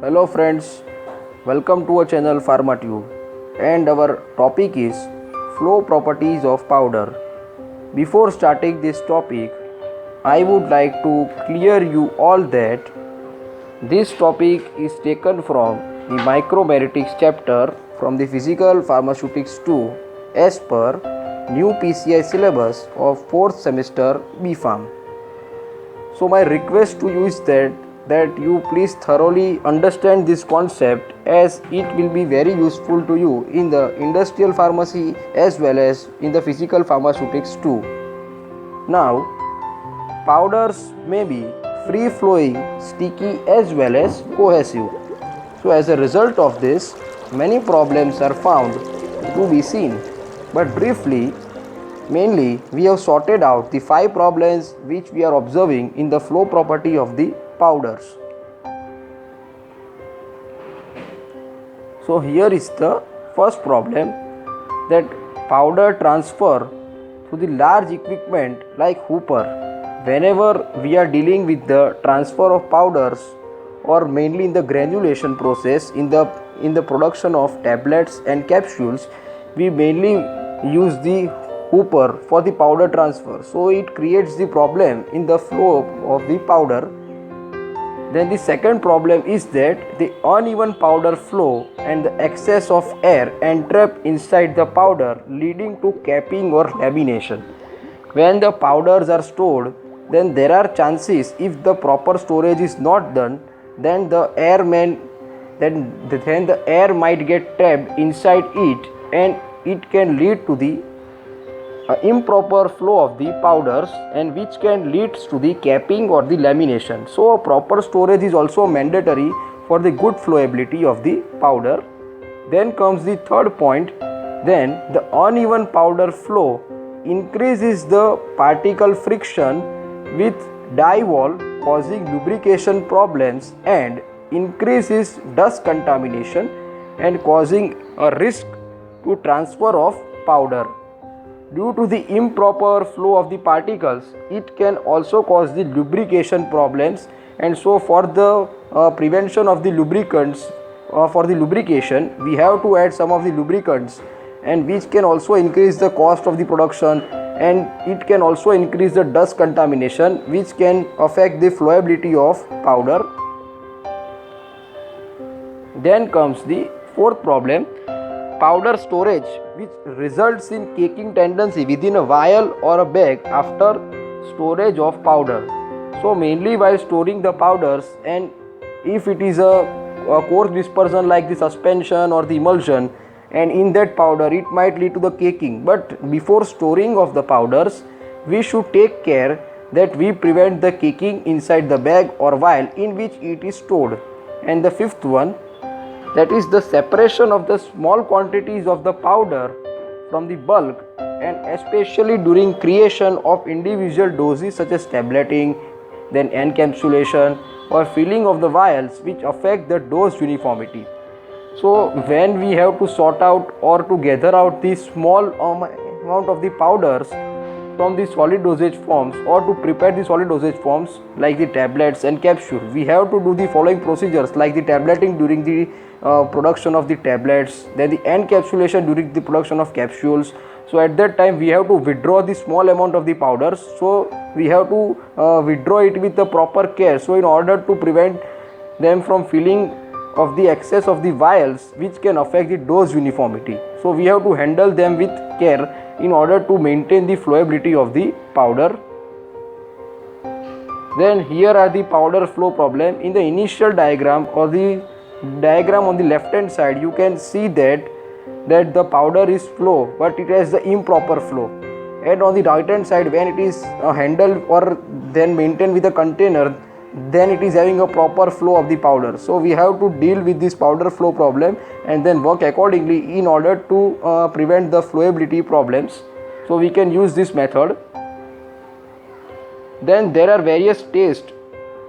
Hello friends, welcome to our channel PharmaTube, and our topic is flow properties of powder. Before starting this topic, I would like to clear you all that this topic is taken from the micromeritics chapter from the Physical Pharmaceutics 2 as per new PCI syllabus of 4th semester B.Pharm. So my request to you is that you please thoroughly understand this concept, as it will be very useful to you in the industrial pharmacy as well as in the physical pharmaceutics too. Now, powders may be free flowing, sticky as well as cohesive. So as a result of this, many problems are found to be seen. But briefly, mainly, we have sorted out the 5 problems which we are observing in the flow property of the powders. So here is the first problem, that powder transfer to the large equipment like hooper. Whenever we are dealing with the transfer of powders, or mainly in the granulation process in the production of tablets and capsules, we mainly use the hooper for the powder transfer. So it creates the problem in the flow of the powder. Then the second problem is that the uneven powder flow and the excess of air entrap inside the powder, leading to capping or lamination. When the powders are stored, then there are chances, if the proper storage is not done, then the air might get trapped inside it, and it can lead to the improper flow of the powders, and which can lead to the capping or the lamination. So proper storage is also mandatory for the good flowability of the powder. Then comes the third point, then the uneven powder flow increases the particle friction with die wall, causing lubrication problems, and increases dust contamination and causing a risk to transfer of powder. Due to the improper flow of the particles, it can also cause the lubrication problems, and so for the prevention of the lubricants, for the lubrication, we have to add some of the lubricants, and which can also increase the cost of the production, and it can also increase the dust contamination, which can affect the flowability of powder. Then comes the fourth problem, powder storage, which results in caking tendency within a vial or a bag after storage of powder. So mainly while storing the powders, and if it is a coarse dispersion like the suspension or the emulsion, and in that powder it might lead to the caking. But before storing of the powders, we should take care that we prevent the caking inside the bag or vial in which it is stored. And the fifth one, that is the separation of the small quantities of the powder from the bulk, and especially during creation of individual doses such as tableting, then encapsulation or filling of the vials, which affect the dose uniformity. So when we have to sort out or to gather out the small amount of the powders from the solid dosage forms, or to prepare the solid dosage forms like the tablets and capsules, we have to do the following procedures, like the tableting during the production of the tablets, then the encapsulation during the production of capsules. So at that time we have to withdraw the small amount of the powders, so we have to withdraw it with the proper care, so in order to prevent them from filling of the excess of the vials, which can affect the dose uniformity. So we have to handle them with care in order to maintain the flowability of the powder. Then here are the powder flow problem. In the initial diagram, or the diagram on the left hand side, you can see that the powder is flow, but it has the improper flow. And on the right hand side, when it is handled or then maintained with a container, then it is having a proper flow of the powder. So we have to deal with this powder flow problem and then work accordingly in order to prevent the flowability problems. So we can use this method. Then there are various tests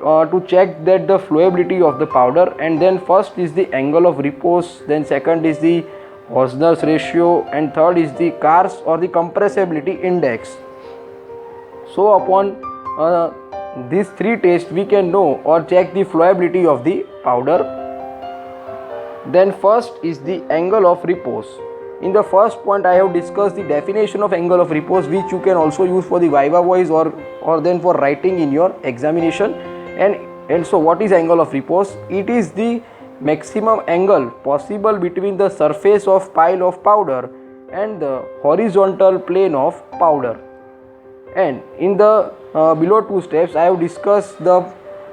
to check that the flowability of the powder, and then first is the angle of repose, then second is the Osner's ratio, and third is the Carr's or the compressibility index. So upon these three tests we can know or check the flowability of the powder. Then first is the angle of repose. In the first point I have discussed the definition of angle of repose, which you can also use for the viva voice or then for writing in your examination. And so what is angle of repose? It is the maximum angle possible between the surface of pile of powder and the horizontal plane of powder. And in the below two steps I have discussed the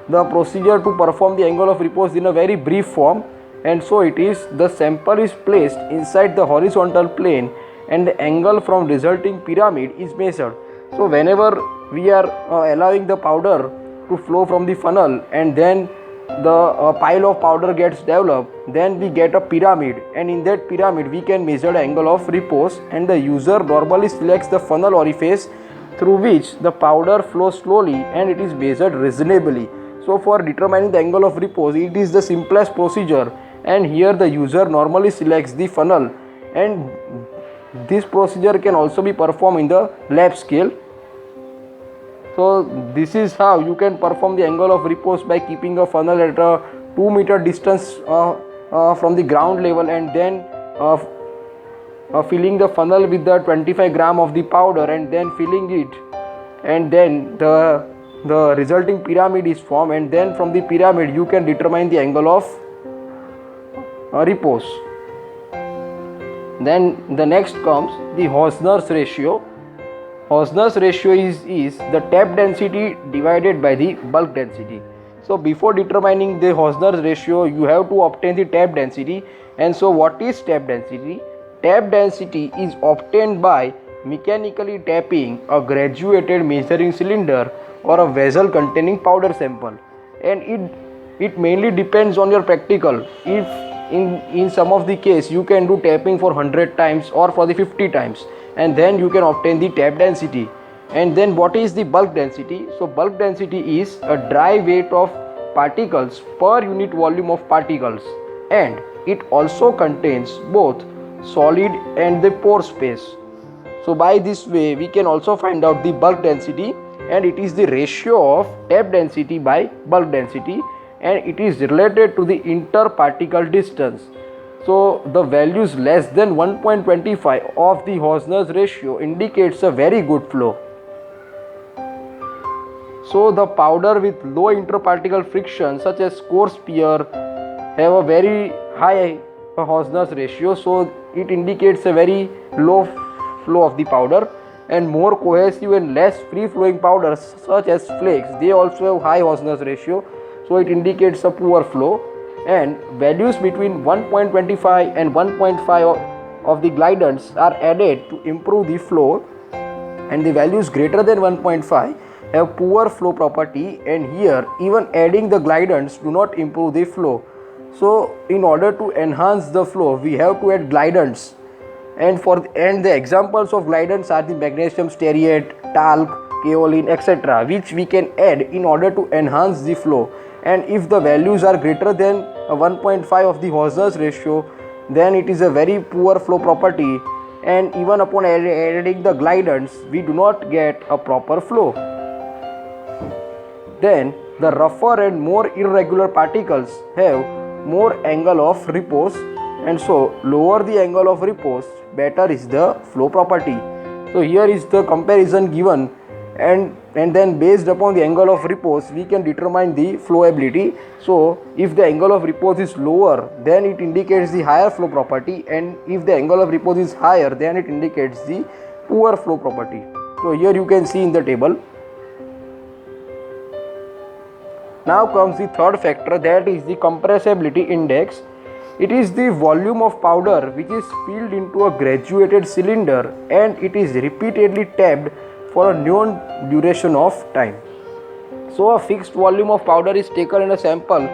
procedure to perform the angle of repose in a very brief form. And so it is, the sample is placed inside the horizontal plane and the angle from resulting pyramid is measured. So whenever we are allowing the powder to flow from the funnel and then the pile of powder gets developed, then we get a pyramid, and in that pyramid we can measure the angle of repose, and the user normally selects the funnel orifice through which the powder flows slowly and it is measured reasonably. So for determining the angle of repose, it is the simplest procedure, and here the user normally selects the funnel, and this procedure can also be performed in the lap scale. So this is how you can perform the angle of repose by keeping a funnel at a 2-meter distance from the ground level, and then filling the funnel with the 25 gram of the powder and then filling it, and then the resulting pyramid is formed, and then from the pyramid you can determine the angle of repose. Then the next comes the Hausner's ratio. Hausner's ratio is the tap density divided by the bulk density. So before determining the Hausner's ratio, you have to obtain the tap density. And so what is tap density? Tap density is obtained by mechanically tapping a graduated measuring cylinder or a vessel containing powder sample, and it mainly depends on your practical. If in some of the case you can do tapping for 100 times or for the 50 times, and then you can obtain the tap density. And then what is the bulk density? So bulk density is a dry weight of particles per unit volume of particles, and it also contains both solid and the pore space. So by this way we can also find out the bulk density, and it is the ratio of tap density by bulk density, and it is related to the interparticle distance. So the values less than 1.25 of the Hausner's ratio indicates a very good flow. So the powder with low interparticle friction such as core sphere have a very high Hausner's ratio, so it indicates a very low flow of the powder. And more cohesive and less free flowing powders such as flakes, they also have high Hausner's ratio, so it indicates a poor flow. And values between 1.25 and 1.5 of the glidants are added to improve the flow, and the values greater than 1.5 have poor flow property, and here even adding the glidants do not improve the flow. So in order to enhance the flow we have to add glidants, and the examples of glidants are the magnesium stearate, talc, kaolin, etc., which we can add in order to enhance the flow. And if the values are greater than 1.5 of the Hausner's ratio, then it is a very poor flow property, and even upon adding the glidants we do not get a proper flow. Then the rougher and more irregular particles have more angle of repose, and so lower the angle of repose, better is the flow property. So here is the comparison given, and then based upon the angle of repose we can determine the flowability. So if the angle of repose is lower, then it indicates the higher flow property, and if the angle of repose is higher, then it indicates the poor flow property. So here you can see in the table. Now comes the third factor, that is the compressibility index. It is the volume of powder which is filled into a graduated cylinder, and it is repeatedly tapped for a known duration of time. So a fixed volume of powder is taken in a sample,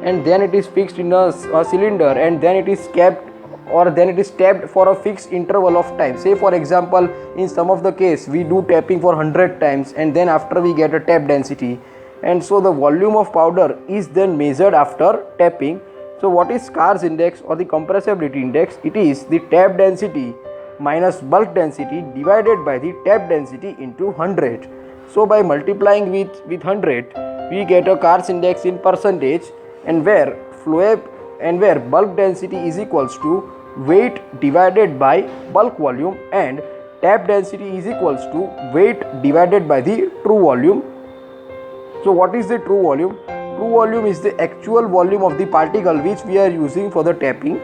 and then it is fixed in a cylinder, and then it is kept, or then it is tapped for a fixed interval of time. Say for example, in some of the case we do tapping for 100 times, and then after we get a tap density, and so the volume of powder is then measured after tapping. So what is Carr's index or the compressibility index? It is the tap density minus bulk density divided by the tap density into 100. So by multiplying with 100 we get a Carr's index in percentage, and where and where bulk density is equals to weight divided by bulk volume and tap density is equals to weight divided by the true volume. So what is the true volume? True volume is the actual volume of the particle which we are using for the tapping,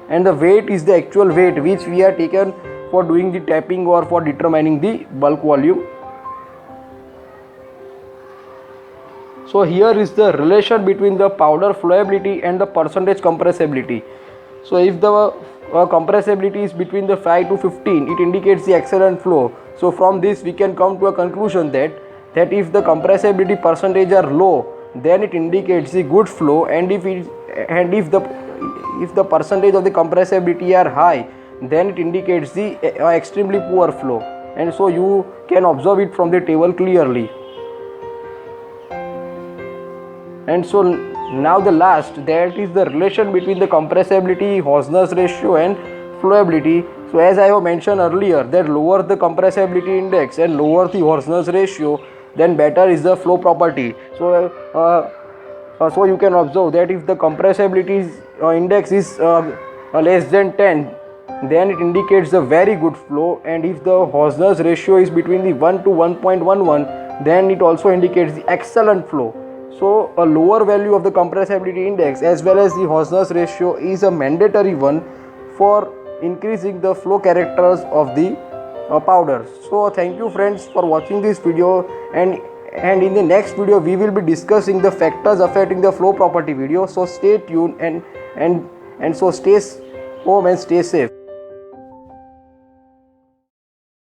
and the weight is the actual weight which we are taken for doing the tapping or for determining the bulk volume. So here is the relation between the powder flowability and the percentage compressibility. So if the compressibility is between the 5 to 15, it indicates the excellent flow. So from this we can come to a conclusion that if the compressibility percentage are low, then it indicates the good flow, and if the percentage of the compressibility are high, then it indicates the extremely poor flow. And so you can observe it from the table clearly. And so now the last, that is the relation between the compressibility, Hausner's ratio and flowability. So as I have mentioned earlier, that lower the compressibility index and lower the Hausner's ratio, then better is the flow property. So so you can observe that if the compressibility index is less than 10, then it indicates a very good flow, and if the Hausner's ratio is between the 1 to 1.11, then it also indicates the excellent flow. So a lower value of the compressibility index as well as the Hausner's ratio is a mandatory one for increasing the flow characters of the powders. So thank you friends for watching this video, and in the next video we will be discussing the factors affecting the flow property video. So stay tuned and so stay home and stay safe.